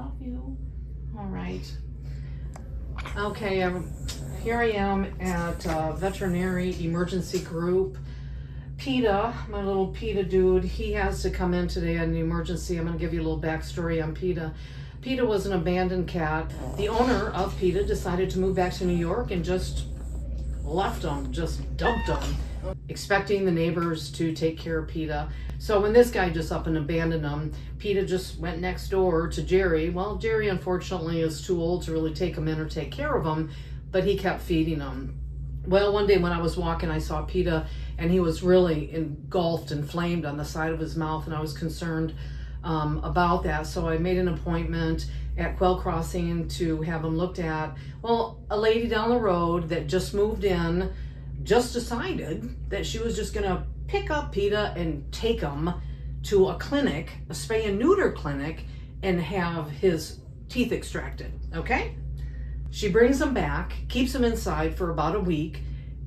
love you. All right. Okay, here I am at veterinary emergency group. PETA, my little PETA dude, he has to come in today on an emergency. I'm going to give you a little backstory on PETA. PETA was an abandoned cat. The owner of PETA decided to move back to New York and just left him, just dumped him, expecting the neighbors to take care of PETA. So when this guy just up and abandoned him, PETA just went next door to Jerry. Well, Jerry unfortunately is too old to really take him in or take care of him, but he kept feeding him. Well, one day when I was walking, I saw PETA, and he was really engulfed and flamed on the side of his mouth, and I was concerned about that. So I made an appointment at Quail Crossing to have him looked at. Well, a lady down the road that just moved in just decided that she was just going to pick up PETA and take him to a clinic, a spay and neuter clinic, and have his teeth extracted, okay? She brings him back, keeps him inside for about a week,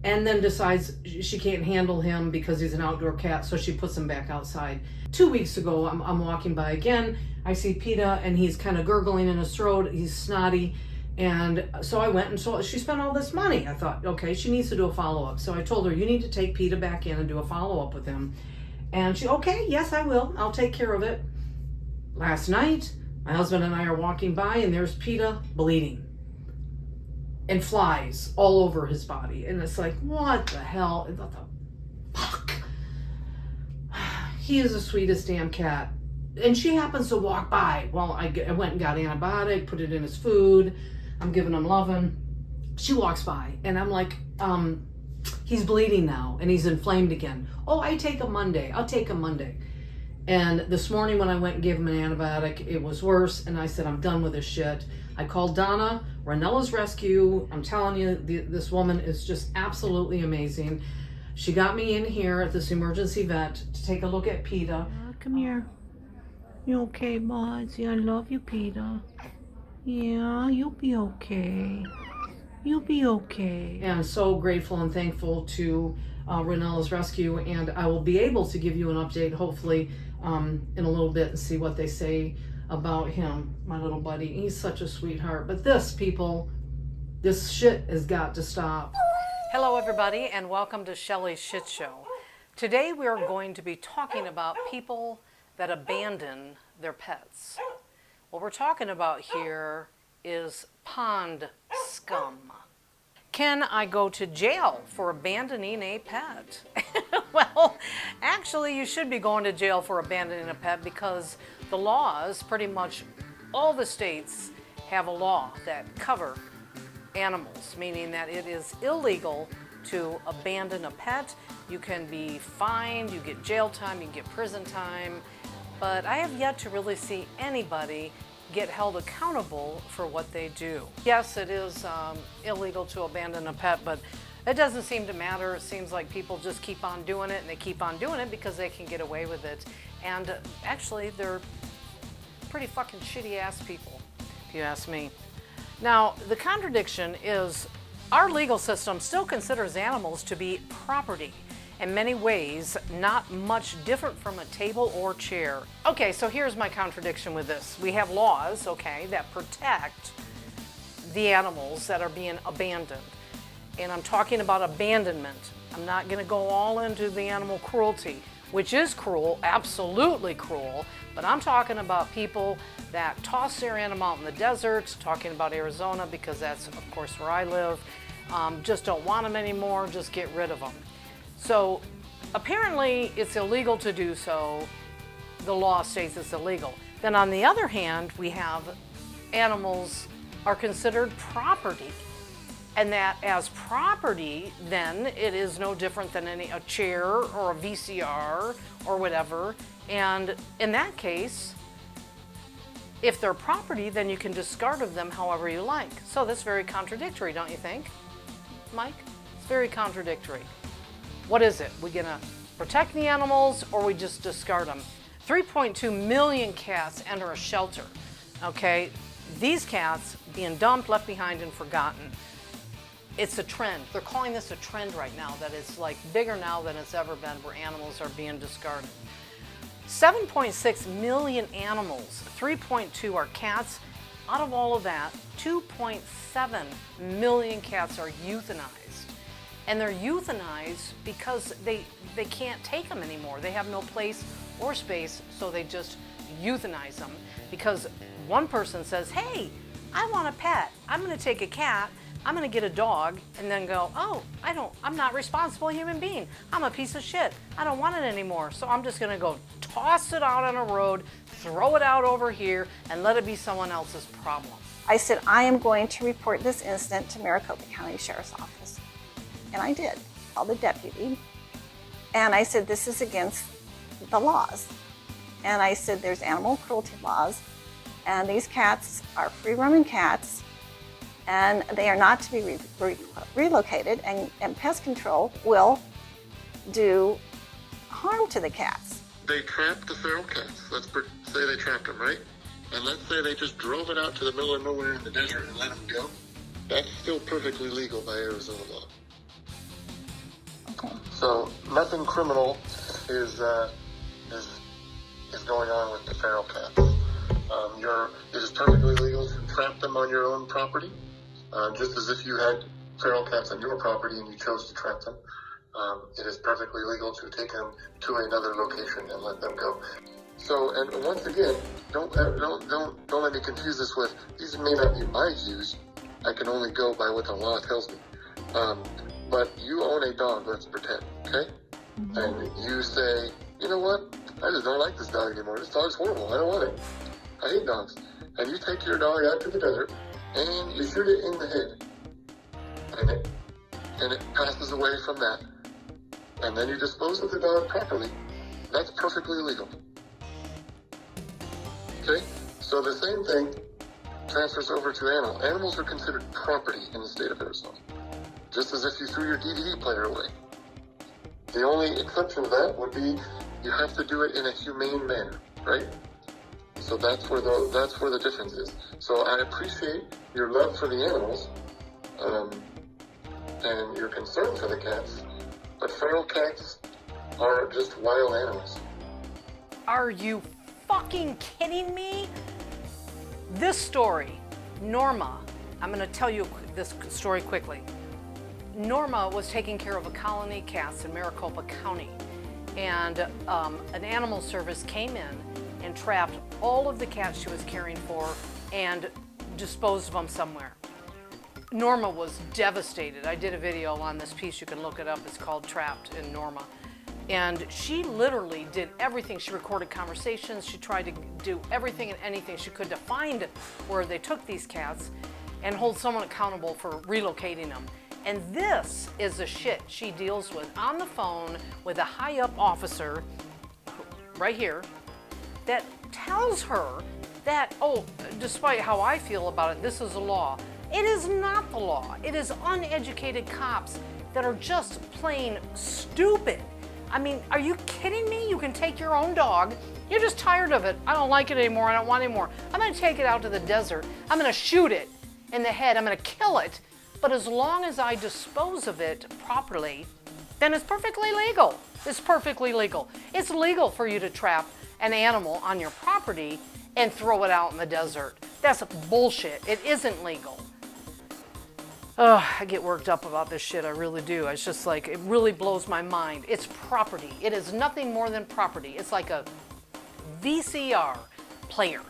and then decides she can't handle him because he's an outdoor cat, so she puts him back outside. 2 weeks ago, I'm walking by again. I see PETA, and he's kind of gurgling in his throat. He's snotty. And so I went, and so she spent all this money. I thought, okay, she needs to do a follow-up. So I told her, you need to take PETA back in and do a follow-up with him. And she, okay, yes, I will. I'll take care of it. Last night, my husband and I are walking by, and there's PETA bleeding and flies all over his body. And it's like, what the hell? What the fuck? He is the sweetest damn cat. And she happens to walk by. Well, I went and got antibiotic, put it in his food. I'm giving him loving. She walks by, and I'm like, he's bleeding now, and he's inflamed again. Oh, I take him Monday. I'll take him Monday. And this morning when I went and gave him an antibiotic, it was worse, and I said, I'm done with this shit. I called Donna, Ranella's Rescue. I'm telling you, this woman is just absolutely amazing. She got me in here at this emergency vet to take a look at PETA. Come here. You okay, Buzzy? I love you, PETA. Yeah, you'll be okay. You'll be okay. And so grateful and thankful to Ranella's Rescue, and I will be able to give you an update, hopefully, in a little bit and see what they say about him, my little buddy. He's such a sweetheart. But this, people, this shit has got to stop. Hello, everybody, and welcome to Shelly's Shit Show. Today we are going to be talking about people that abandon their pets. What we're talking about here is pond scum. Can I go to jail for abandoning a pet? Well, actually, you should be going to jail for abandoning a pet because the laws, pretty much all the states have a law that cover animals, meaning that it is illegal to abandon a pet. You can be fined, you get jail time, you can get prison time, but I have yet to really see anybody get held accountable for what they do. Yes, it is illegal to abandon a pet, but it doesn't seem to matter. It seems like people just keep on doing it, and they keep on doing it because they can get away with it. And actually, they're pretty fucking shitty ass people, if you ask me. Now, the contradiction is our legal system still considers animals to be property. In many ways, not much different from a table or chair. Okay, so here's my contradiction with this. We have laws, okay, that protect the animals that are being abandoned. And I'm talking about abandonment. I'm not gonna go all into the animal cruelty, which is cruel, absolutely cruel, but I'm talking about people that toss their animal out in the desert, talking about Arizona because that's, of course, where I live. Just don't want them anymore, just get rid of them. So apparently it's illegal to do so. The law states it's illegal. Then on the other hand, we have animals are considered property. And that as property, then it is no different than a chair or a VCR or whatever. And in that case, if they're property, then you can discard of them however you like. So that's very contradictory, don't you think, Mike? It's very contradictory. What is it? We gonna protect the animals or we just discard them? 3.2 million cats enter a shelter, okay? These cats being dumped, left behind, and forgotten. It's a trend. They're calling this a trend right now, that it's like bigger now than it's ever been, where animals are being discarded. 7.6 million animals, 3.2 are cats. Out of all of that, 2.7 million cats are euthanized. And they're euthanized because they can't take them anymore. They have no place or space, so they just euthanize them. Because one person says, hey, I want a pet. I'm gonna take a cat, I'm gonna get a dog, and then go, oh, I'm not a responsible human being. I'm a piece of shit. I don't want it anymore. So I'm just gonna go toss it out on a road, throw it out over here, and let it be someone else's problem. I said, I am going to report this incident to Maricopa County Sheriff's Office. And I did, called the deputy. And I said, this is against the laws. And I said, there's animal cruelty laws, and these cats are free-roaming cats, and they are not to be relocated, and pest control will do harm to the cats. They trapped the feral cats. Let's say they trapped them, right? And let's say they just drove it out to the middle of nowhere in the desert and let them go. That's still perfectly legal by Arizona law. Okay. So nothing criminal is going on with the feral cats. It is perfectly legal to trap them on your own property, just as if you had feral cats on your property and you chose to trap them. It is perfectly legal to take them to another location and let them go. So, and once again, don't let me confuse this with, these may not be my views. I can only go by what the law tells me. But you own a dog, let's pretend, okay? And you say, you know what? I just don't like this dog anymore. This dog's horrible. I don't want it. I hate dogs. And you take your dog out to the desert and you shoot it in the head. And it passes away from that. And then you dispose of the dog properly. That's perfectly legal. Okay? So the same thing transfers over to animals. Animals are considered property in the state of Arizona. Just as if you threw your DVD player away. The only exception to that would be you have to do it in a humane manner, right? So that's where the difference is. So I appreciate your love for the animals, and your concern for the cats, but feral cats are just wild animals. Are you fucking kidding me? This story, Norma, I'm gonna tell you this story quickly. Norma was taking care of a colony of cats in Maricopa County, and an animal service came in and trapped all of the cats she was caring for and disposed of them somewhere. Norma was devastated. I did a video on this piece, you can look it up, it's called Trapped in Norma. And she literally did everything. She recorded conversations, she tried to do everything and anything she could to find where they took these cats and hold someone accountable for relocating them. And this is the shit she deals with on the phone with a high-up officer, right here, that tells her that, oh, despite how I feel about it, this is the law. It is not the law. It is uneducated cops that are just plain stupid. I mean, are you kidding me? You can take your own dog. You're just tired of it. I don't like it anymore. I don't want it anymore. I'm going to take it out to the desert. I'm going to shoot it in the head. I'm going to kill it. But as long as I dispose of it properly, then it's perfectly legal. It's perfectly legal. It's legal for you to trap an animal on your property and throw it out in the desert. That's bullshit. It isn't legal. I get worked up about this shit, I really do. It's just like, it really blows my mind. It's property. It is nothing more than property. It's like a VCR player.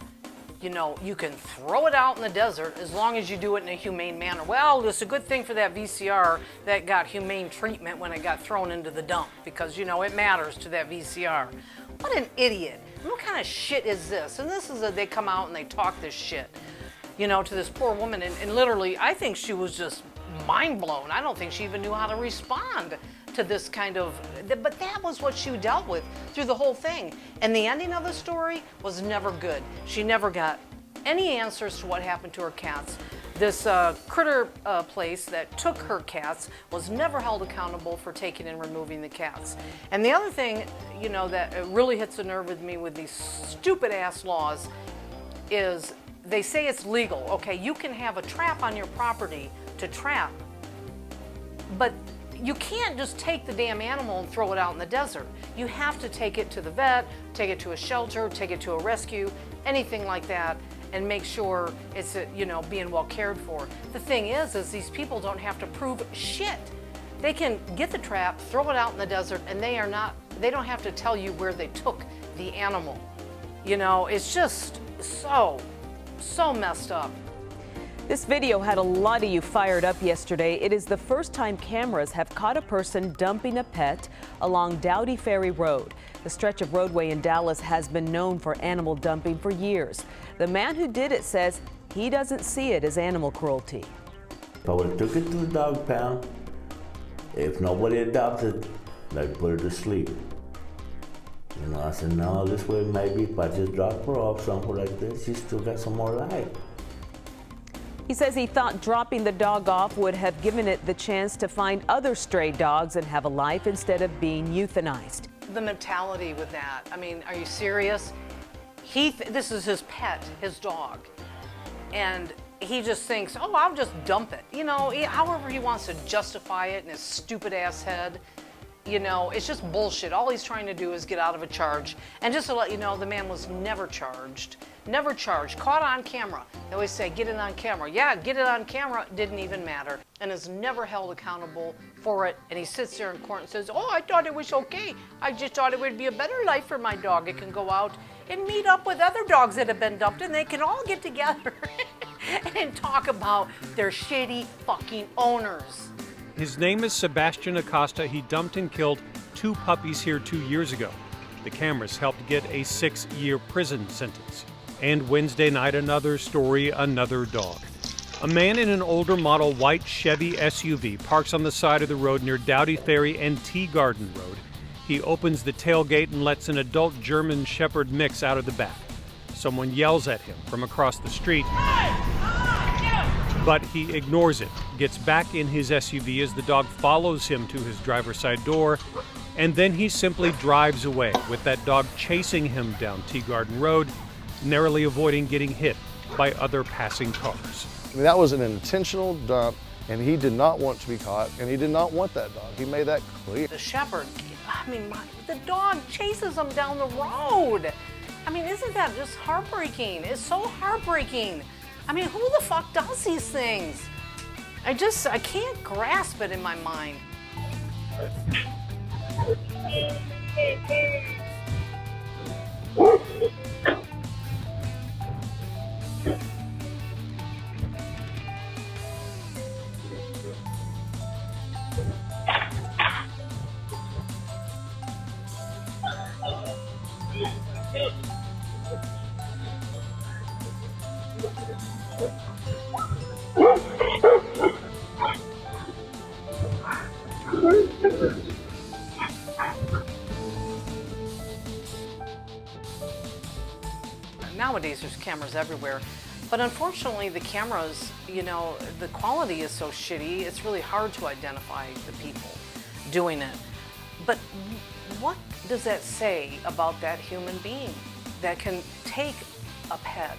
You know, you can throw it out in the desert as long as you do it in a humane manner. Well, it's a good thing for that VCR that got humane treatment when it got thrown into the dump, because, you know, it matters to that VCR. What an idiot. What kind of shit is this? And this is they come out and they talk this shit, you know, to this poor woman. And literally, I think she was just mind blown. I don't think she even knew how to respond to this kind of, but that was what she dealt with through the whole thing. And the ending of the story was never good. She never got any answers to what happened to her cats. This critter place that took her cats was never held accountable for taking and removing the cats. And the other thing, you know, that really hits a nerve with me with these stupid ass laws is they say it's legal. Okay, you can have a trap on your property to trap, but you can't just take the damn animal and throw it out in the desert. You have to take it to the vet, take it to a shelter, take it to a rescue, anything like that, and make sure it's, you know, being well cared for. The thing is these people don't have to prove shit. They can get the trap, throw it out in the desert, and they don't have to tell you where they took the animal. You know, it's just so messed up. This video had a lot of you fired up yesterday. It is the first time cameras have caught a person dumping a pet along Dowdy Ferry Road. The stretch of roadway in Dallas has been known for animal dumping for years. The man who did it says he doesn't see it as animal cruelty. If I would have took it to the dog pound, if nobody adopted, they'd put her to sleep. You know, I said, no, this way maybe if I just drop her off somewhere like this, she's still got some more life. He says he thought dropping the dog off would have given it the chance to find other stray dogs and have a life instead of being euthanized. The mentality with that, I mean, are you serious? This is his pet, his dog, and he just thinks, oh, I'll just dump it. You know, however he wants to justify it in his stupid ass head. You know, it's just bullshit. All he's trying to do is get out of a charge. And just to let you know, the man was never charged. Never charged. Caught on camera. They always say, get it on camera. Yeah, get it on camera. Didn't even matter. And is never held accountable for it. And he sits there in court and says, oh, I thought it was okay. I just thought it would be a better life for my dog. It can go out and meet up with other dogs that have been dumped, and they can all get together and talk about their shitty fucking owners. His name is Sebastian Acosta. He dumped and killed 2 puppies here 2 years ago. The cameras helped get a 6-year prison sentence. And Wednesday night, another story, another dog. A man in an older model white Chevy SUV parks on the side of the road near Dowdy Ferry and Tea Garden Road. He opens the tailgate and lets an adult German Shepherd mix out of the back. Someone yells at him from across the street, but he ignores it, gets back in his SUV as the dog follows him to his driver's side door, and then he simply drives away with that dog chasing him down Tea Garden Road, narrowly avoiding getting hit by other passing cars. I mean, that was an intentional dump, and he did not want to be caught, and he did not want that dog. He made that clear. The shepherd, I mean, the dog chases him down the road. I mean, isn't that just heartbreaking? It's so heartbreaking. I mean, who the fuck does these things? I can't grasp it in my mind. Nowadays there's cameras everywhere, but unfortunately the cameras, you know, the quality is so shitty, it's really hard to identify the people doing it. But what does that say about that human being that can take a pet?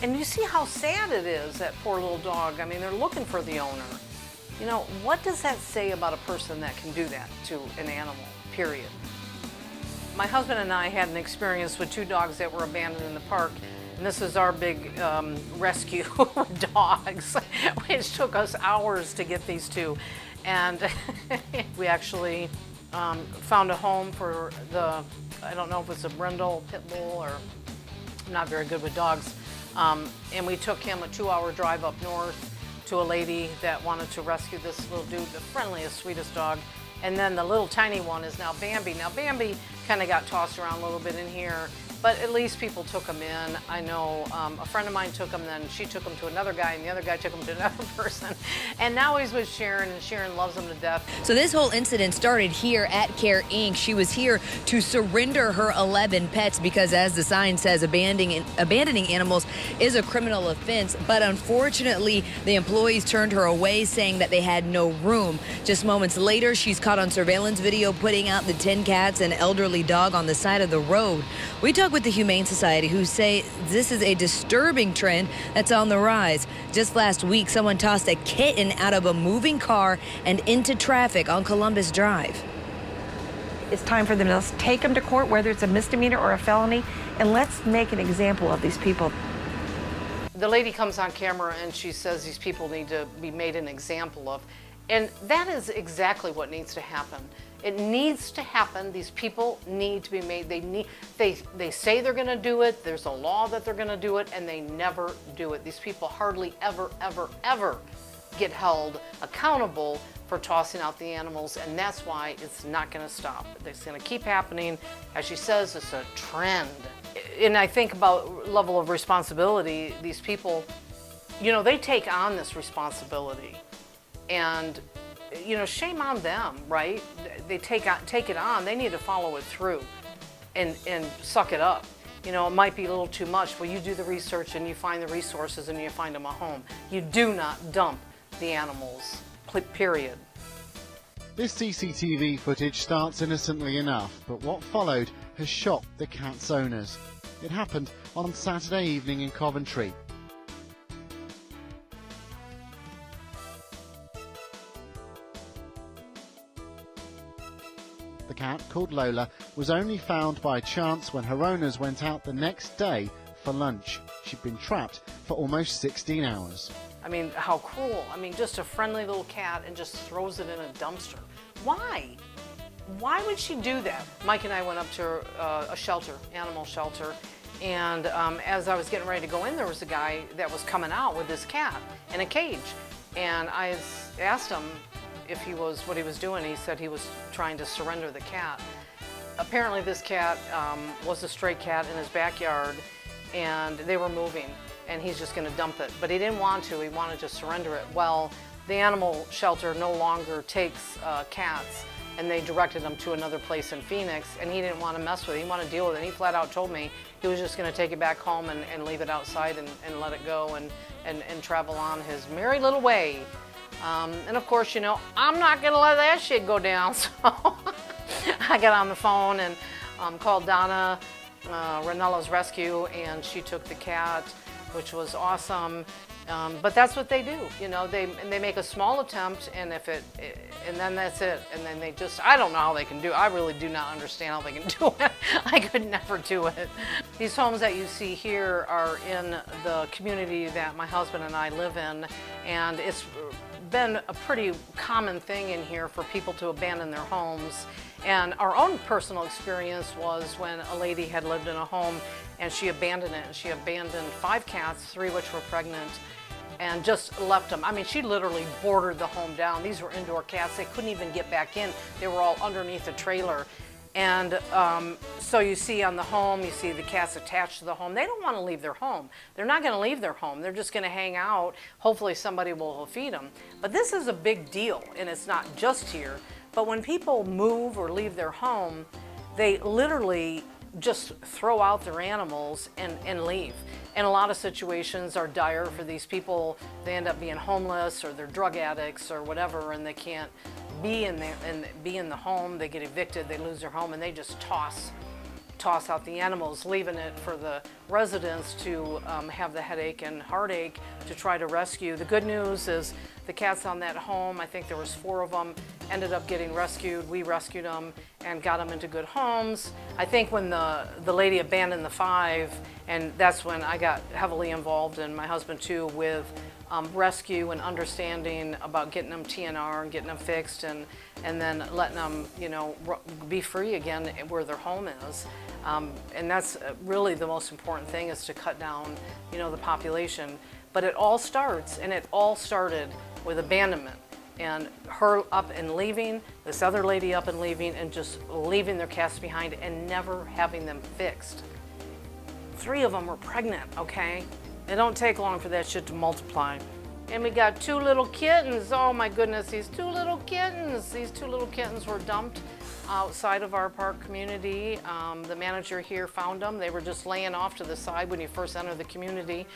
And you see how sad it is, that poor little dog. I mean, they're looking for the owner. You know, what does that say about a person that can do that to an animal, period? My husband and I had an experience with 2 dogs that were abandoned in the park, and this is our big rescue dogs, which took us hours to get these 2. And we actually found a home for the, I don't know if it's a brindle, pit bull, or I'm not very good with dogs. And we took him a 2-hour drive up north to a lady that wanted to rescue this little dude, the friendliest, sweetest dog. And then the little tiny one is now Bambi. Now Bambi kind of got tossed around a little bit in here, but at least people took him in. I know a friend of mine took him, then she took him to another guy, and the other guy took him to another person. And now he's with Sharon, and Sharon loves him to death. So this whole incident started here at Care Inc. She was here to surrender her 11 pets because, as the sign says, abandoning animals is a criminal offense. But unfortunately, the employees turned her away, saying that they had no room. Just moments later, she's caught on surveillance video putting out the 10 cats and elderly dog on the side of the road. We took spoke with the Humane Society, who say this is a disturbing trend that's on the rise. Just last week, someone tossed a kitten out of a moving car and into traffic on Columbus Drive. It's time for them to take them to court, whether it's a misdemeanor or a felony, and let's make an example of these people. The lady comes on camera and she says these people need to be made an example of. And that is exactly what needs to happen. It needs to happen. These people need to be made, they say they're gonna do it, there's a law that they're gonna do it, and they never do it. These people hardly ever, ever, ever get held accountable for tossing out the animals, and that's why it's not gonna stop. It's gonna keep happening. As she says, it's a trend. And I think about level of responsibility, these people, you know, they take on this responsibility. And, you know, shame on them, right? They take it on. They need to follow it through and suck it up. You know, it might be a little too much, but you do the research and you find the resources and you find them a home. You do not dump the animals, period. This CCTV footage starts innocently enough, but what followed has shocked the cat's owners. It happened on Saturday evening in Coventry. The cat, called Lola, was only found by chance when her owners went out the next day for lunch. She'd been trapped for almost 16 hours. I mean, how cruel. I mean, just a friendly little cat and just throws it in a dumpster. Why? Why would she do that? Mike and I went up to a shelter, animal shelter, and as I was getting ready to go in, there was a guy that was coming out with his cat in a cage. And I asked him if he was, what he was doing. He said he was trying to surrender the cat. Apparently this cat was a stray cat in his backyard, and they were moving, and he's just going to dump it. But he didn't want to. He wanted to surrender it. Well, the animal shelter no longer takes cats, and they directed him to another place in Phoenix, and he didn't want to mess with it. He wanted to deal with it. He flat out told me he was just going to take it back home and leave it outside and let it go and travel on his merry little way. And of course, you know, I'm not going to let that shit go down. So I got on the phone and called Donna, Ranella's Rescue, and she took the cat, which was awesome. But that's what they do, you know. They make a small attempt, and and then that's it. And then they just, I don't know how they can do it. I really do not understand how they can do it. I could never do it. These homes that you see here are in the community that my husband and I live in, and it's been a pretty common thing in here for people to abandon their homes. And our own personal experience was when a lady had lived in a home and she abandoned it. And she abandoned 5 cats, 3 which were pregnant, and just left them. I mean, she literally boarded the home down. These were indoor cats. They couldn't even get back in. They were all underneath a trailer. And so you see on the home, you see the cats attached to the home. They don't want to leave their home. They're not going to leave their home. They're just going to hang out. Hopefully somebody will feed them. But this is a big deal, and it's not just here. But when people move or leave their home, they literally just throw out their animals and leave. And a lot of situations are dire for these people. They end up being homeless, or they're drug addicts or whatever, and they can't be in the home. They get evicted, they lose their home, and they just toss out the animals, leaving it for the residents to have the headache and heartache to try to rescue. The good news is the cats on that home, I think there was 4 of them, ended up getting rescued. We rescued them and got them into good homes. I think when the lady abandoned the 5, and that's when I got heavily involved, and my husband too, with rescue and understanding about getting them TNR and getting them fixed, and then letting them, you know, be free again where their home is. And that's really the most important thing, is to cut down, you know, the population. But it all starts, and it all started with abandonment, and her up and leaving, this other lady up and leaving, and just leaving their cats behind and never having them fixed. 3 of them were pregnant, okay? It don't take long for that shit to multiply. And we got 2 little kittens. Oh my goodness, these 2 little kittens. These 2 little kittens were dumped outside of our park community. The manager here found them. They were just laying off to the side when you first enter the community.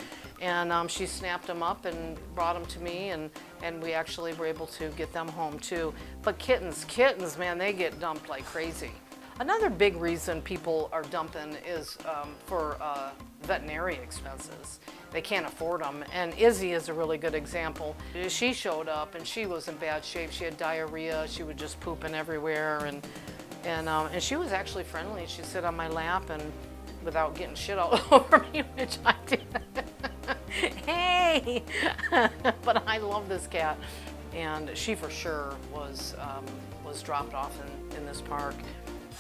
And she snapped them up and brought them to me, and we actually were able to get them home too. But kittens, man, they get dumped like crazy. Another big reason people are dumping is for veterinary expenses. They can't afford them. And Izzy is a really good example. She showed up and she was in bad shape. She had diarrhea. She was just pooping everywhere. And she was actually friendly. She'd sit on my lap and without getting shit all over me, which I did. Hey! But I love this cat. And she for sure was dropped off in this park.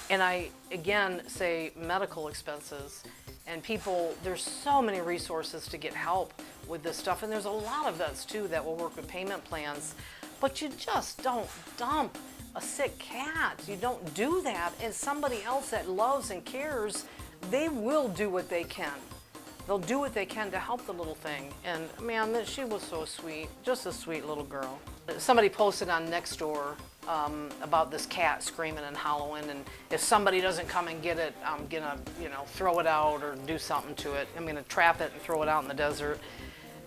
And I, again, say medical expenses. And people, there's so many resources to get help with this stuff. And there's a lot of vets, too, that will work with payment plans. But you just don't dump a sick cat. You don't do that. And somebody else that loves and cares, they will do what they can. They'll do what they can to help the little thing. And man, she was so sweet, just a sweet little girl. Somebody posted on Nextdoor about this cat screaming and howling, and if somebody doesn't come and get it, I'm gonna, throw it out or do something to it. I'm gonna trap it and throw it out in the desert.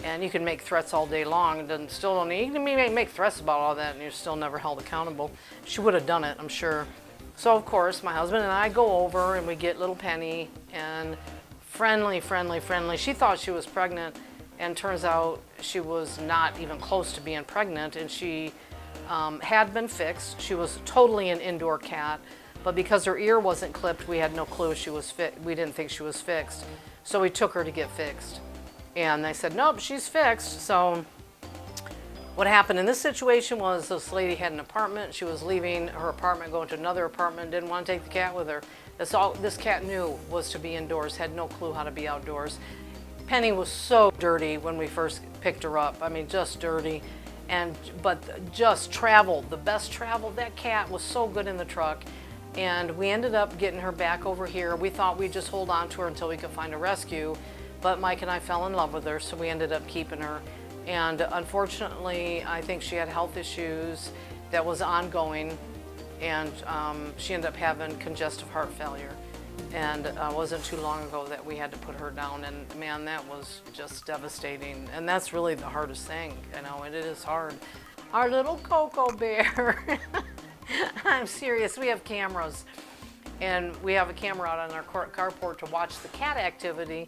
And you can make threats all day long, and you can make threats about all that, and you're still never held accountable. She would have done it, I'm sure. So of course, my husband and I go over and we get little Penny, and friendly. She thought she was pregnant, and turns out she was not even close to being pregnant, and she had been fixed. She was totally an indoor cat, but because her ear wasn't clipped, we had no clue she was we didn't think she was fixed. So we took her to get fixed. And they said, nope, she's fixed. So what happened in this situation was this lady had an apartment. She was leaving her apartment, going to another apartment, didn't want to take the cat with her. That's all this cat knew, was to be indoors, had no clue how to be outdoors. Penny was so dirty when we first picked her up. I mean, just dirty. But just traveled, the best travel. That cat was so good in the truck. And we ended up getting her back over here. We thought we'd just hold on to her until we could find a rescue. But Mike and I fell in love with her, so we ended up keeping her. And unfortunately, I think she had health issues that was ongoing. And she ended up having congestive heart failure. And it wasn't too long ago that we had to put her down, and man, that was just devastating. And that's really the hardest thing, and it is hard. Our little Cocoa Bear. I'm serious, we have cameras. And we have a camera out on our carport to watch the cat activity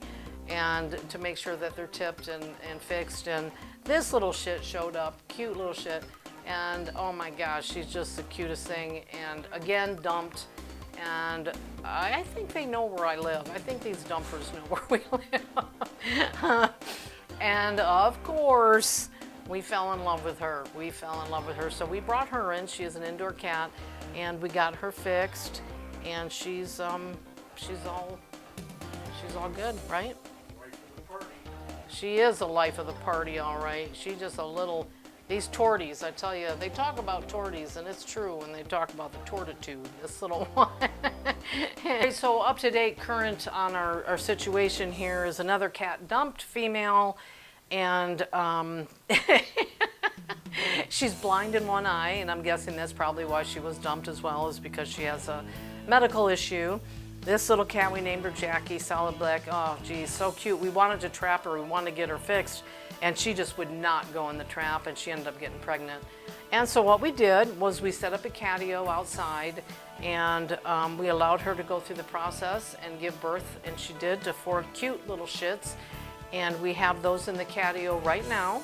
and to make sure that they're tipped and fixed. And this little shit showed up, cute little shit. And oh my gosh, she's just the cutest thing. And again, dumped. And I think they know where I live. I think these dumpers know where we live. And of course, we fell in love with her. So we brought her in. She is an indoor cat, and we got her fixed. And she's all good, right? She is a life of the party, all right. She's just a little. These torties, I tell you, they talk about torties, and it's true when they talk about the tortitude, this little one. So up to date, current on our situation here is another cat dumped, female, and she's blind in one eye, and I'm guessing that's probably why she was dumped as well, is because she has a medical issue. This little cat, we named her Jackie, solid black. Oh, geez, so cute. We wanted to trap her, we wanted to get her fixed, and she just would not go in the trap, and she ended up getting pregnant. And so what we did was we set up a catio outside, and we allowed her to go through the process and give birth, and she did, to 4 cute little shits. And we have those in the catio right now.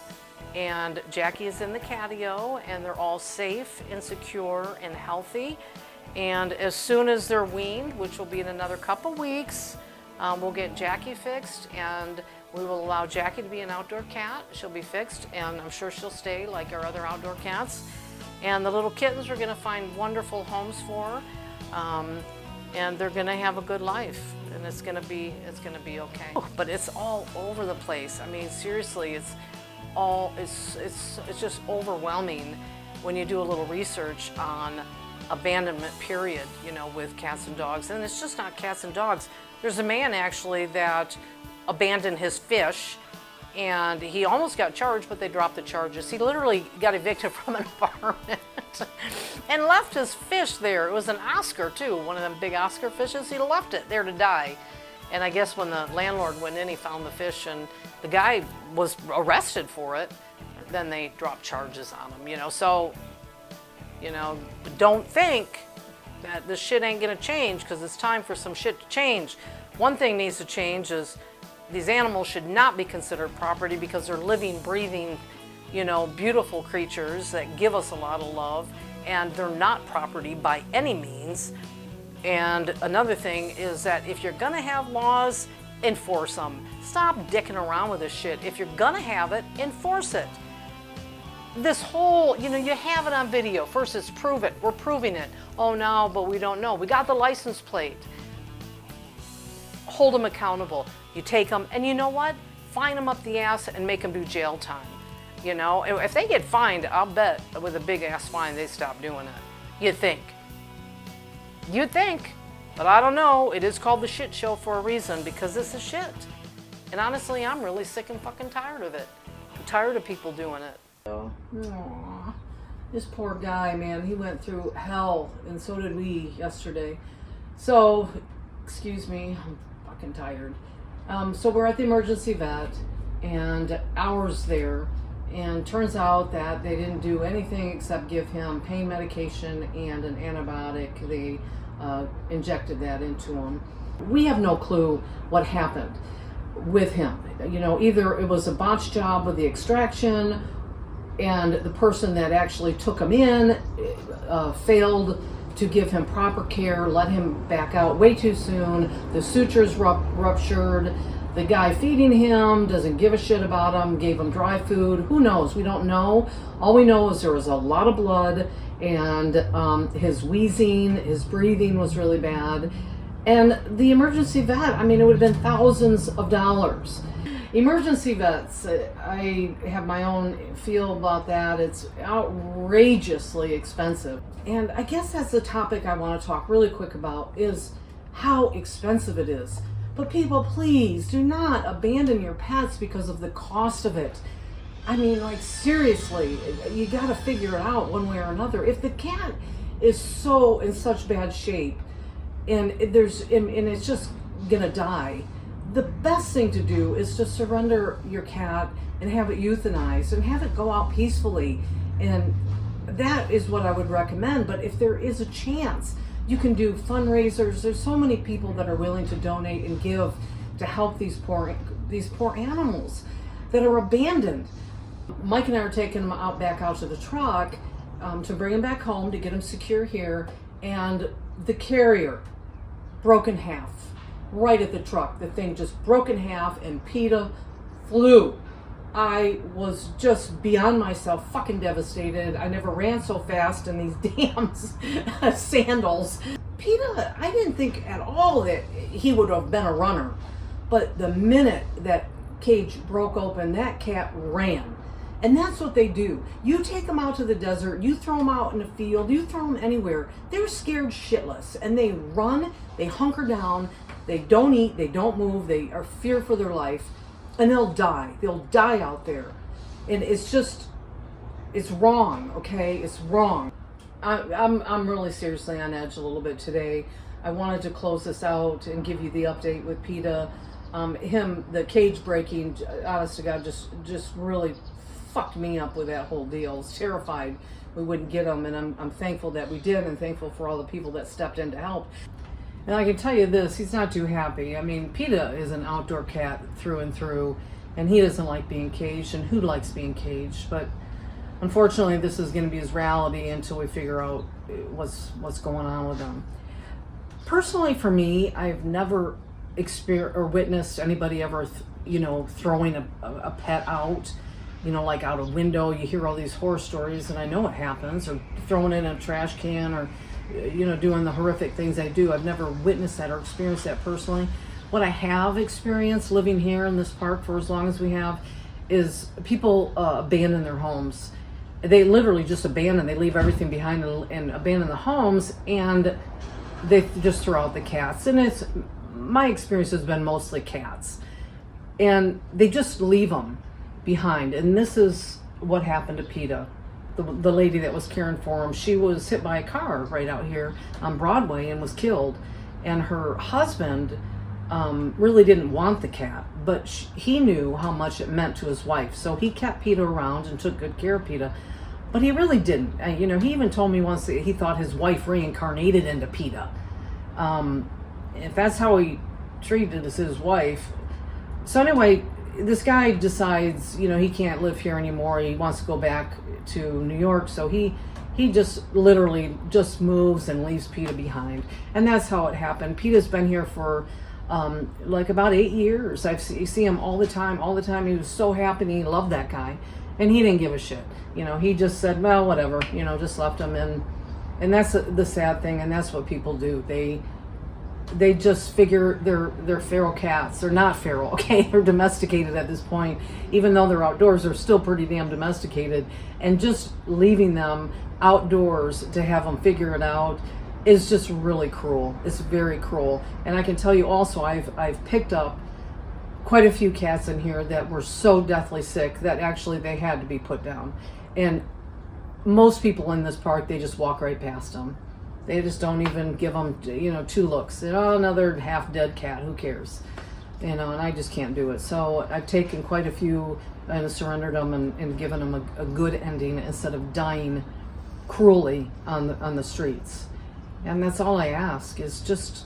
And Jackie is in the catio, and they're all safe and secure and healthy. And as soon as they're weaned, which will be in another couple weeks, we'll get Jackie fixed, and we will allow Jackie to be an outdoor cat. She'll be fixed, and I'm sure she'll stay like our other outdoor cats. And the little kittens are gonna find wonderful homes for her, and they're gonna have a good life, and it's gonna be okay. But it's all over the place. I mean, seriously, it's just overwhelming when you do a little research on abandonment, period, with cats and dogs. And it's just not cats and dogs. There's a man actually that abandoned his fish, and he almost got charged, but they dropped the charges. He literally got evicted from an apartment and left his fish there. It was an Oscar too, one of them big Oscar fishes. He left it there to die. And I guess when the landlord went in, he found the fish, and the guy was arrested for it. Then they dropped charges on him, So, don't think that this shit ain't gonna change, because it's time for some shit to change. One thing needs to change is these animals should not be considered property, because they're living, breathing, you know, beautiful creatures that give us a lot of love, and they're not property by any means. And another thing is that if you're gonna have laws, enforce them. Stop dicking around with this shit. If you're gonna have it, enforce it. This whole, you know, you have it on video. First it's prove it, we're proving it. Oh no, but we don't know. We got the license plate. Hold them accountable. You take them, and you know what? Fine them up the ass and make them do jail time. You know, if they get fined, I'll bet with a big ass fine they stop doing it. You'd think. You'd think. But I don't know. It is called the shit show for a reason, because this is shit. And honestly, I'm really sick and fucking tired of it. I'm tired of people doing it. Aww. This poor guy, man, he went through hell, and so did we yesterday. So, excuse me, I'm fucking tired. So we're at the emergency vet, and hours there, and turns out that they didn't do anything except give him pain medication and an antibiotic. They injected that into him. We have no clue what happened with him. You know, either it was a botched job with the extraction, and the person that actually took him in failed to give him proper care, let him back out way too soon. The sutures ruptured. The guy feeding him doesn't give a shit about him, gave him dry food. Who knows? We don't know. All we know is there was a lot of blood, and his wheezing, his breathing was really bad. And the emergency vet, I mean, it would have been thousands of dollars. Emergency vets, I have my own feel about that. It's outrageously expensive. And I guess that's the topic I want to talk really quick about, is how expensive it is. But people, please do not abandon your pets because of the cost of it. I mean, like, seriously, you got to figure it out one way or another. If the cat is so in such bad shape, and it's just gonna die, the best thing to do is to surrender your cat and have it euthanized and have it go out peacefully. And that is what I would recommend. But if there is a chance, you can do fundraisers. There's so many people that are willing to donate and give to help these poor animals that are abandoned. Mike and I are taking them back out to the truck to bring them back home, to get them secure here. And the carrier broke in half right at the truck. The thing just broke in half, and PETA flew. I was just beyond myself, fucking devastated. I never ran so fast in these damn sandals. PETA, I didn't think at all that he would have been a runner. But the minute that cage broke open, that cat ran. And that's what they do. You take them out to the desert, you throw them out in a field, you throw them anywhere. They're scared shitless, and they run, they hunker down, they don't eat, they don't move, they are fear for their life, and they'll die. They'll die out there. And it's just, it's wrong, okay? It's wrong. I'm really seriously on edge a little bit today. I wanted to close this out and give you the update with PETA. The cage breaking, honest to God, just really fucked me up with that whole deal. I was terrified we wouldn't get him, and I'm thankful that we did, and thankful for all the people that stepped in to help. And I can tell you this, he's not too happy. I mean, PETA is an outdoor cat through and through, and he doesn't like being caged, and who likes being caged? But unfortunately, this is going to be his reality until we figure out what's going on with him. Personally, for me, I've never experienced or witnessed anybody ever, throwing a pet out. Like out a window. You hear all these horror stories, and I know what happens, or throwing it in a trash can, or doing the horrific things they do. I've never witnessed that or experienced that personally. What I have experienced living here in this park for as long as we have is people abandon their homes. They literally just abandon. They leave everything behind and abandon the homes, and they just throw out the cats. And my experience has been mostly cats, and they just leave them behind. And this is what happened to PETA. The lady that was caring for him, she was hit by a car right out here on Broadway and was killed. And her husband really didn't want the cat, but he knew how much it meant to his wife. So he kept PETA around and took good care of PETA. But he really didn't. You know, he even told me once that he thought his wife reincarnated into PETA. If that's how he treated his wife. So anyway, this guy decides, you know, he can't live here anymore. He wants to go back to New York. So he just literally just moves and leaves PETA behind. And that's how it happened. PETA's been here for like about 8 years. You see him all the time. He was so happy and he loved that guy. And he didn't give a shit. You know, he just said, well, whatever, you know, just left him. And that's the sad thing. And that's what people do. They just figure they're feral cats. They're not feral, okay? They're domesticated at this point. Even though they're outdoors, they're still pretty damn domesticated. And just leaving them outdoors to have them figure it out is just really cruel. It's very cruel. And I can tell you also, I've picked up quite a few cats in here that were so deathly sick that actually they had to be put down. And most people in this park, they just walk right past them. They just don't even give them, you know, 2 looks. Oh, another half dead cat, who cares? You know, and I just can't do it. So I've taken quite a few and surrendered them and given them a good ending instead of dying cruelly on the streets. And that's all I ask, is just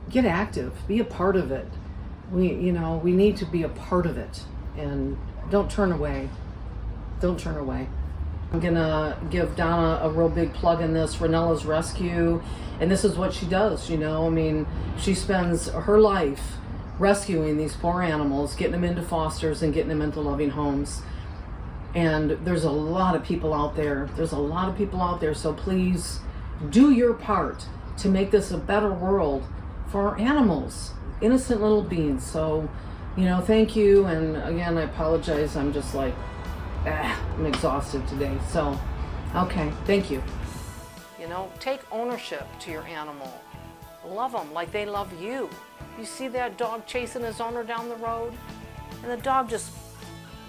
get active, be a part of it. We need to be a part of it, and don't turn away. Don't turn away. I'm gonna give Donna a real big plug in this, Renella's Rescue, and this is what she does, you know. I mean, she spends her life rescuing these poor animals, getting them into fosters and getting them into loving homes. And there's a lot of people out there. So please do your part to make this a better world for our animals, innocent little beings. So, you know, thank you. And again, I apologize. I'm just like, I'm exhausted today. So, okay, thank you. You know, take ownership to your animal. Love them like they love you. You see that dog chasing his owner down the road? And the dog just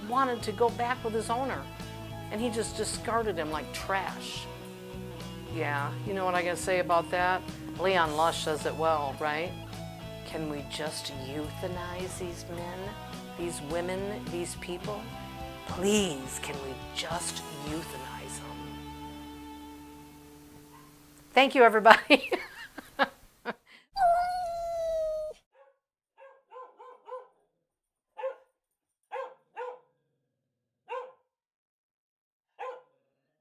wanted to go back with his owner. And he just discarded him like trash. Yeah, you know what I gotta say about that? Leon Lush says it well, right? Can we just euthanize these men, these women, these people? Please, can we just euthanize them? Thank you, everybody.